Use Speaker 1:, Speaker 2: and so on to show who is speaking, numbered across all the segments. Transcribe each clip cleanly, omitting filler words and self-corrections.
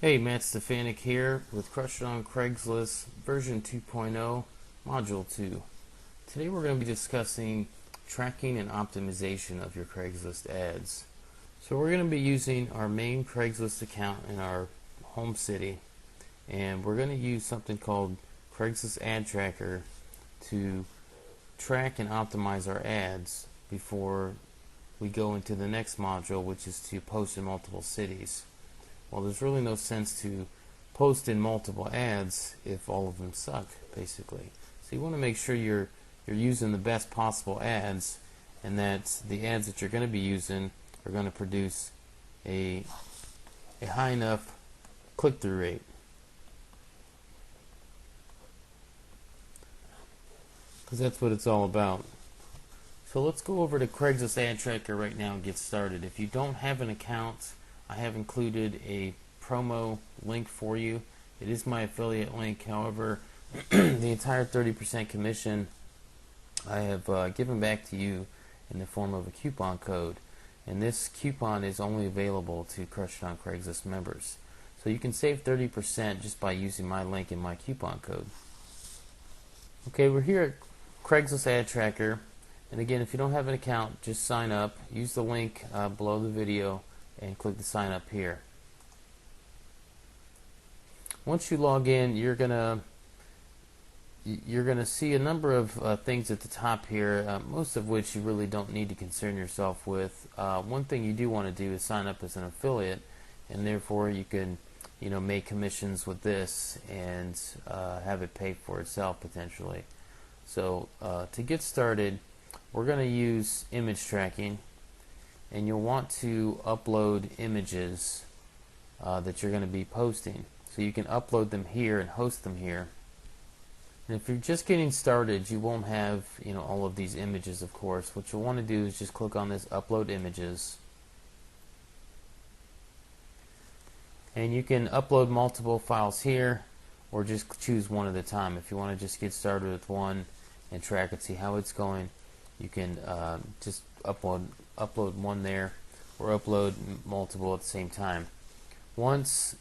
Speaker 1: Hey, Matt Stefanik here with Crush It on Craigslist version 2.0 module 2. Today we're going to be discussing tracking and optimization of your Craigslist ads. So we're going to be using our main Craigslist account in our home city, and we're going to use something called Craigslist Ad Tracker to track and optimize our ads before we go into the next module, which is to post in multiple cities. Well, there's really no sense to post in multiple ads if all of them suck, basically. So you want to make sure you're using the best possible ads, and that the ads that you're going to be using are going to produce a high enough click-through rate. Because that's what it's all about. So let's go over to Craigslist Ad Tracker right now and get started. If you don't have an account, I have included a promo link for you. It is my affiliate link. However, the entire 30% commission I have given back to you in the form of a coupon code. And this coupon is only available to Crush It on Craigslist members. So you can save 30% just by using my link and my coupon code. Okay, we're here at Craigslist Ad Tracker. And again, if you don't have an account, just sign up. Use the link below the video and click the sign up here. Once you log in, you're gonna see a number of things at the top here, most of which you really don't need to concern yourself with. One thing you do want to do is sign up as an affiliate, and therefore you can make commissions with this and have it pay for itself potentially. So to get started, we're going to use image tracking, and you'll want to upload images that you're going to be posting. So you can upload them here and host them here. And if you're just getting started, you won't have all of these images, of course. What you'll want to do is just click on this upload images, and you can upload multiple files here, or just choose one at a time. If you want to just get started with one and track and see how it's going, you can just upload one there, or upload multiple at the same time. Once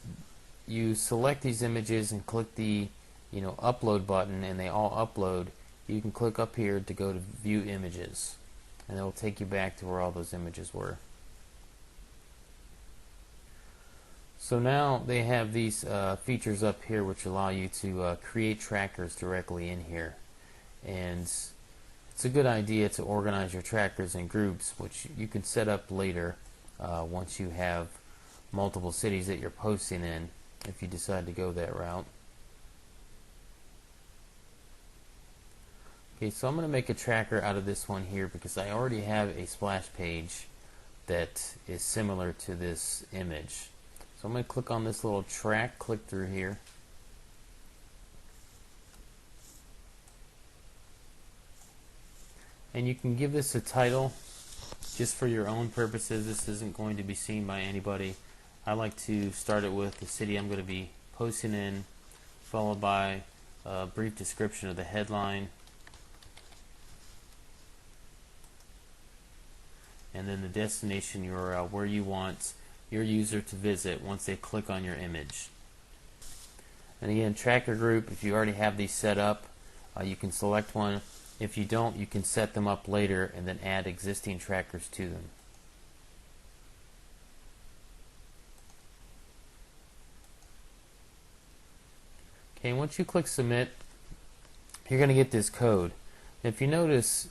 Speaker 1: you select these images and click the upload button and they all upload, you can click up here to go to view images, and it will take you back to where all those images were. So now they have these features up here which allow you to create trackers directly in here, and it's a good idea to organize your trackers in groups, which you can set up later once you have multiple cities that you're posting in, if you decide to go that route. Okay, so I'm going to make a tracker out of this one here because I already have a splash page that is similar to this image. So I'm going to click on this little track click through here. And you can give this a title just for your own purposes. This isn't going to be seen by anybody. I like to start it with the city I'm going to be posting in, followed by a brief description of the headline, and then the destination URL where you want your user to visit once they click on your image. And again, tracker group, if you already have these set up, you can select one. If you don't, you can set them up later and then add existing trackers to them. Okay, once you click submit, you're going to get this code. If you notice,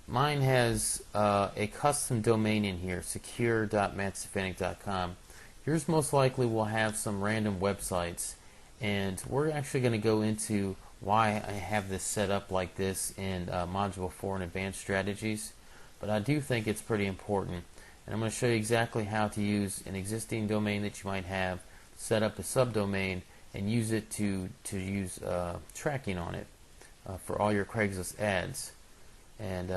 Speaker 1: mine has a custom domain in here, secure.mattstefanik.com. Yours most likely will have some random websites, and we're actually going to go into why I have this set up like this in Module 4 in Advanced Strategies. But I do think it's pretty important, and I'm going to show you exactly how to use an existing domain that you might have, set up a subdomain, and use it to use tracking on it for all your Craigslist ads. And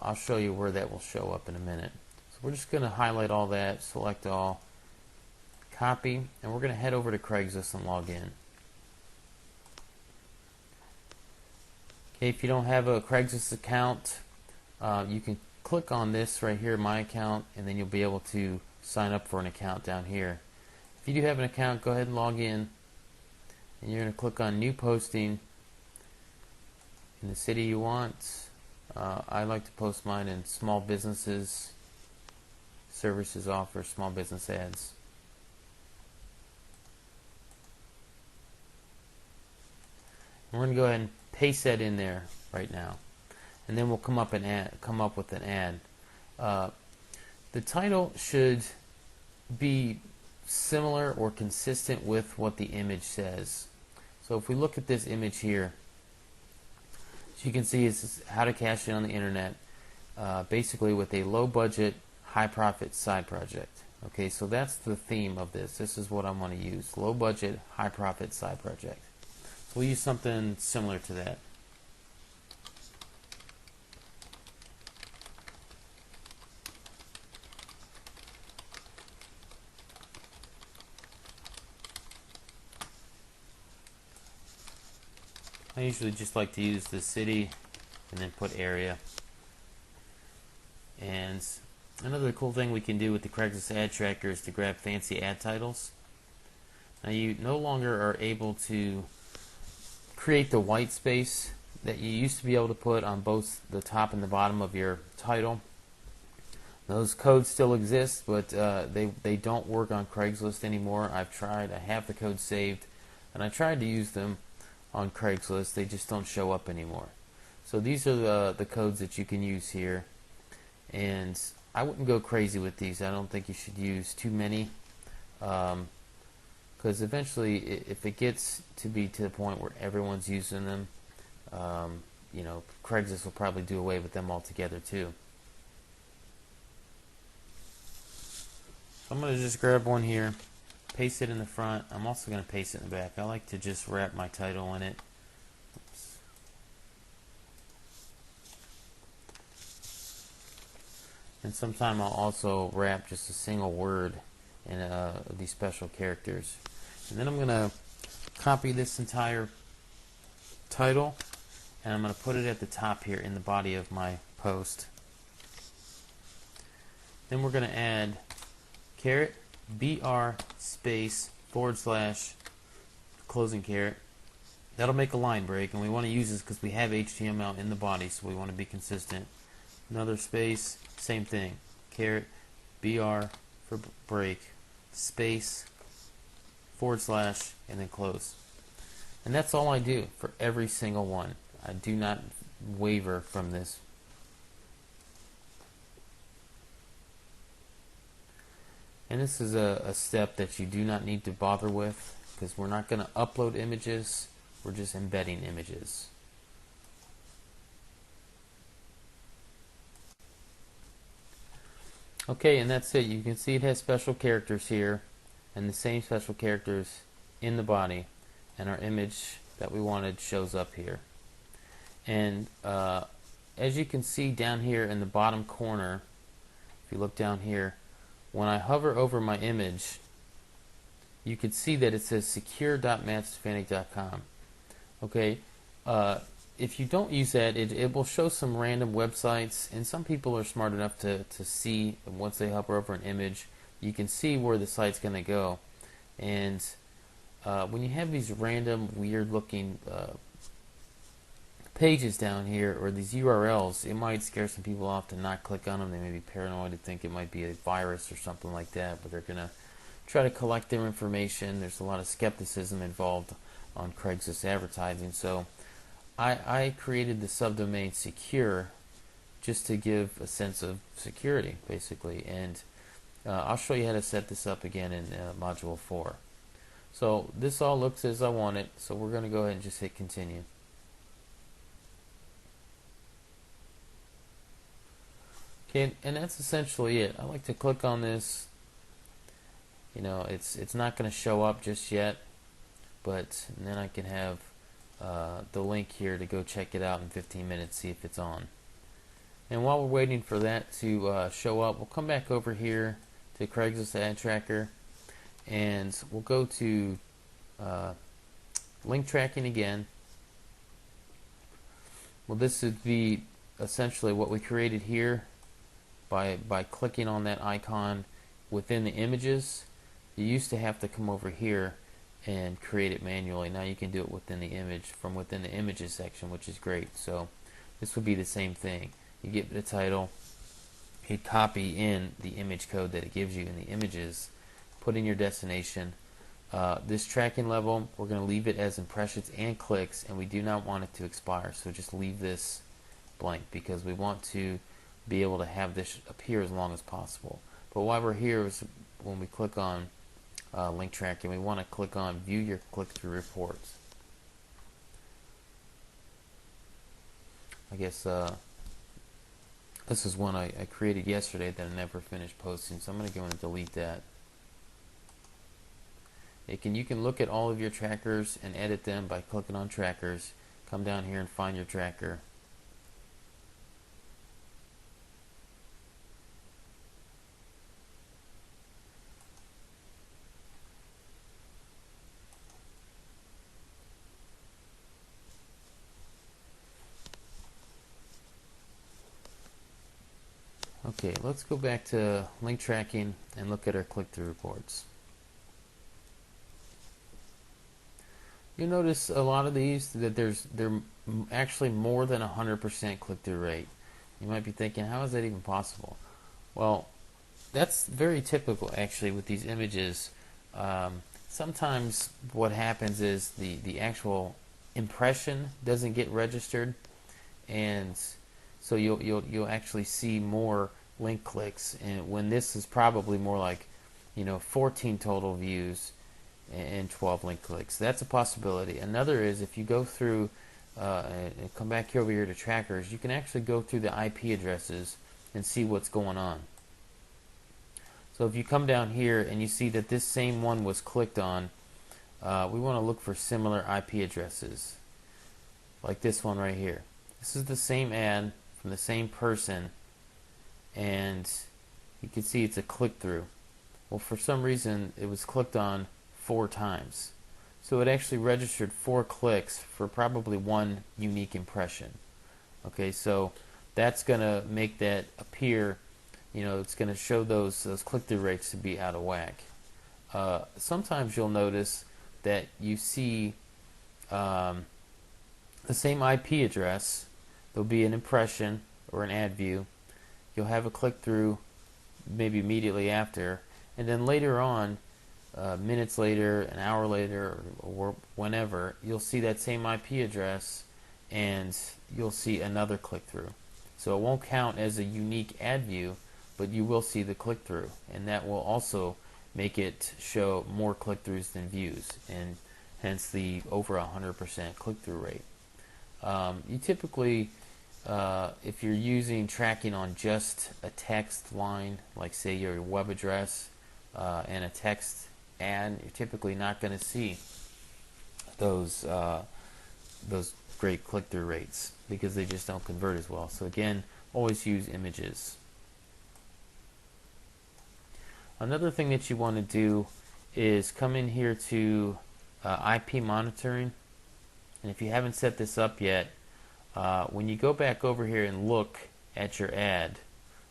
Speaker 1: I'll show you where that will show up in a minute. So we're just going to highlight all that, select all, copy, and we're going to head over to Craigslist and log in. Okay, if you don't have a Craigslist account, you can click on this right here, My Account, and then you'll be able to sign up for an account down here. If you do have an account, go ahead and log in, and you're going to click on New Posting in the city you want. I like to post mine in small businesses. Services offer small business ads. And we're going to go ahead and paste that in there right now, and then we'll come up with an ad. The title should be similar or consistent with what the image says. So if we look at this image here, as you can see, it's how to cash in on the internet, basically with a low budget, high profit side project. Okay, so that's the theme of this. This is what I want to use: low budget, high profit side project. So we'll use something similar to that. I usually just like to use the city and then put area. And another cool thing we can do with the Craigslist ad tracker is to grab fancy ad titles. Now you no longer are able to create the white space that you used to be able to put on both the top and the bottom of your title. Those codes still exist, but they don't work on Craigslist anymore. I've tried. I have the codes saved, and I tried to use them on Craigslist. They just don't show up anymore. So these are the codes that you can use here, and I wouldn't go crazy with these. I don't think you should use too many, because eventually, if it gets to be to the point where everyone's using them, you know, Craigslist will probably do away with them altogether too. So I'm going to just grab one here, paste it in the front. I'm also going to paste it in the back. I like to just wrap my title in it. Oops. And sometime I'll also wrap just a single word in these special characters. And then I'm going to copy this entire title, and I'm going to put it at the top here in the body of my post. Then we're going to add BR space / closing caret. That'll make a line break, and we want to use this because we have HTML in the body, so we want to be consistent. Another space, same thing. Caret BR for break, space / and then close. And that's all I do for every single one. I do not waver from this. And this is a step that you do not need to bother with, because we're not going to upload images, we're just embedding images. Okay, and that's it. You can see it has special characters here, and the same special characters in the body, and our image that we wanted shows up here. And as you can see down here in the bottom corner, if you look down here, when I hover over my image, you can see that it says secure.mattstefanik.com. Okay, if you don't use that, it will show some random websites, and some people are smart enough to see, once they hover over an image, you can see where the site's going to go. And when you have these random, weird looking pages down here, or these URLs, it might scare some people off to not click on them. They may be paranoid to think it might be a virus or something like that, but they're going to try to collect their information. There's a lot of skepticism involved on Craigslist advertising, so I created the subdomain secure just to give a sense of security, basically, and I'll show you how to set this up again in Module 4. So this all looks as I want it, so we're going to go ahead and just hit continue. Okay, and that's essentially it. I like to click on this. You know, it's not going to show up just yet, but then I can have the link here to go check it out in 15 minutes, see if it's on. And while we're waiting for that to show up, we'll come back over here to Craigslist Ad Tracker, and we'll go to link tracking again. Well, this would be essentially what we created here by clicking on that icon within the images. You used to have to come over here and create it manually. Now you can do it within the image, from within the images section, which is great. So this would be the same thing. You get the title, you copy in the image code that it gives you in the images, put in your destination. This tracking level, we're going to leave it as impressions and clicks, and we do not want it to expire, so just leave this blank because we want to be able to have this appear as long as possible. But while we're here, is when we click on link tracking, we want to click on view your click-through reports. I guess this is one I created yesterday that I never finished posting, so I'm going to go and delete that. You can look at all of your trackers and edit them by clicking on trackers. Come down here and find your tracker. Okay, let's go back to link tracking and look at our click-through reports. You'll notice a lot of these that they're actually more than 100% click-through rate. You might be thinking, how is that even possible? Well, that's very typical actually with these images. Sometimes what happens is the actual impression doesn't get registered, and so you'll actually see more link clicks, and when this is probably more like 14 total views and 12 link clicks. That's a possibility. Another is if you go through and come back over here to trackers, you can actually go through the IP addresses and see what's going on. So if you come down here and you see that this same one was clicked on, we want to look for similar IP addresses like this one right here. This is the same ad from the same person, and you can see it's a click-through. Well, for some reason it was clicked on 4 times. So it actually registered 4 clicks for probably 1 unique impression. Okay, so that's going to make that appear, it's going to show those click-through rates to be out of whack. Sometimes you'll notice that you see the same IP address. There'll be an impression or an ad view. You'll have a click-through maybe immediately after, and then later on, minutes later, an hour later, or whenever, you'll see that same IP address and you'll see another click-through. So it won't count as a unique ad view, but you will see the click-through, and that will also make it show more click-throughs than views, and hence the over 100% click-through rate. You typically, if you're using tracking on just a text line, like say your web address and a text ad, you're typically not going to see those great click-through rates because they just don't convert as well. So again, always use images. Another thing that you want to do is come in here to IP monitoring, and if you haven't set this up yet, when you go back over here and look at your ad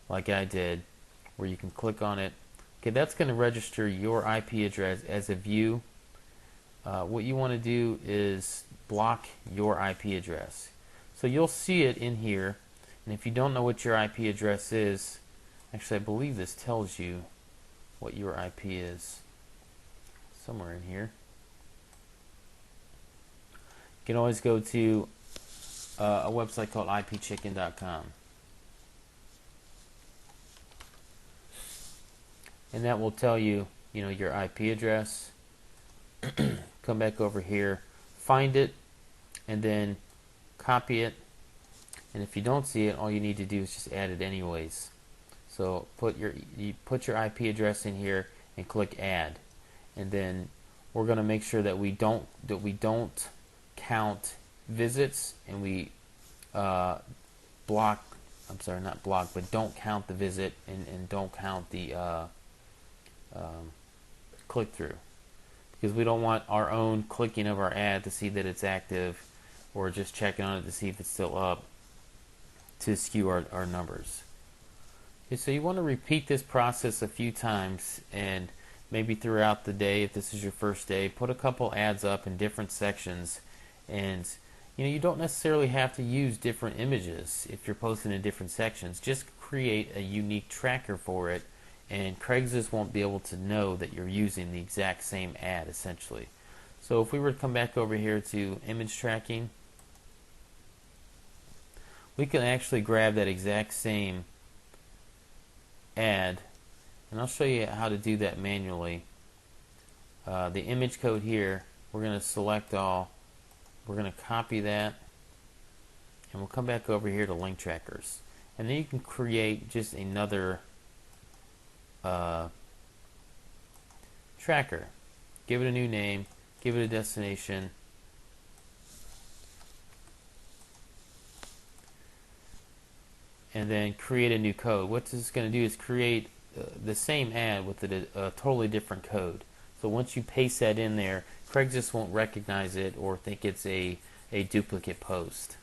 Speaker 1: like I did, where you can click on it, okay, that's going to register your IP address as a view. What you want to do is block your IP address. So you'll see it in here, and if you don't know what your IP address is, actually I believe this tells you what your IP is somewhere in here. You can always go to a website called ipchicken.com, and that will tell you, your IP address. Come back over here, find it, and then copy it. And if you don't see it, all you need to do is just add it anyways. So you put your IP address in here and click add, and then we're going to make sure that we don't count visits, and we don't count the visit, and don't count the click-through, because we don't want our own clicking of our ad to see that it's active, or just checking on it to see if it's still up, to skew our numbers. Okay, so you want to repeat this process a few times, and maybe throughout the day, if this is your first day, put a couple ads up in different sections. And you don't necessarily have to use different images if you're posting in different sections. Just create a unique tracker for it, and Craigslist won't be able to know that you're using the exact same ad essentially. So if we were to come back over here to image tracking, we can actually grab that exact same ad, and I'll show you how to do that manually. The image code here, we're going to select all, we're going to copy that, and we'll come back over here to link trackers, and then you can create just another tracker. Give it a new name, give it a destination, and then create a new code. What this is going to do is create the same ad with a totally different code. So once you paste that in there, Craigslist won't recognize it or think it's a duplicate post.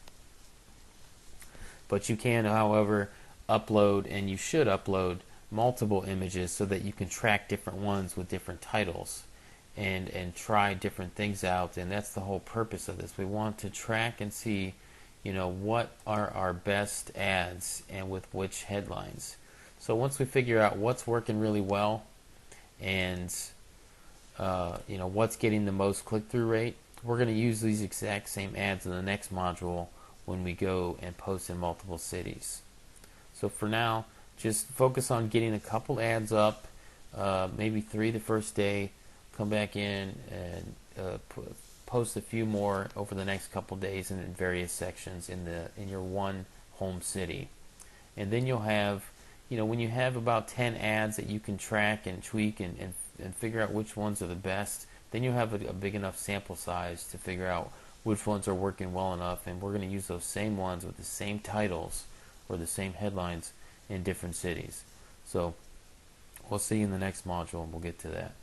Speaker 1: But you can, however, upload, and you should upload, multiple images so that you can track different ones with different titles and try different things out. And that's the whole purpose of this. We want to track and see what are our best ads and with which headlines. So once we figure out what's working really well and what's getting the most click-through rate, we're going to use these exact same ads in the next module when we go and post in multiple cities. So for now, just focus on getting a couple ads up, maybe 3 the first day, come back in and post a few more over the next couple days in various sections in your one home city. And then you'll have, when you have about 10 ads that you can track and tweak and figure out which ones are the best, then you'll have a big enough sample size to figure out which ones are working well enough, and we're going to use those same ones with the same titles or the same headlines in different cities. So we'll see you in the next module, and we'll get to that.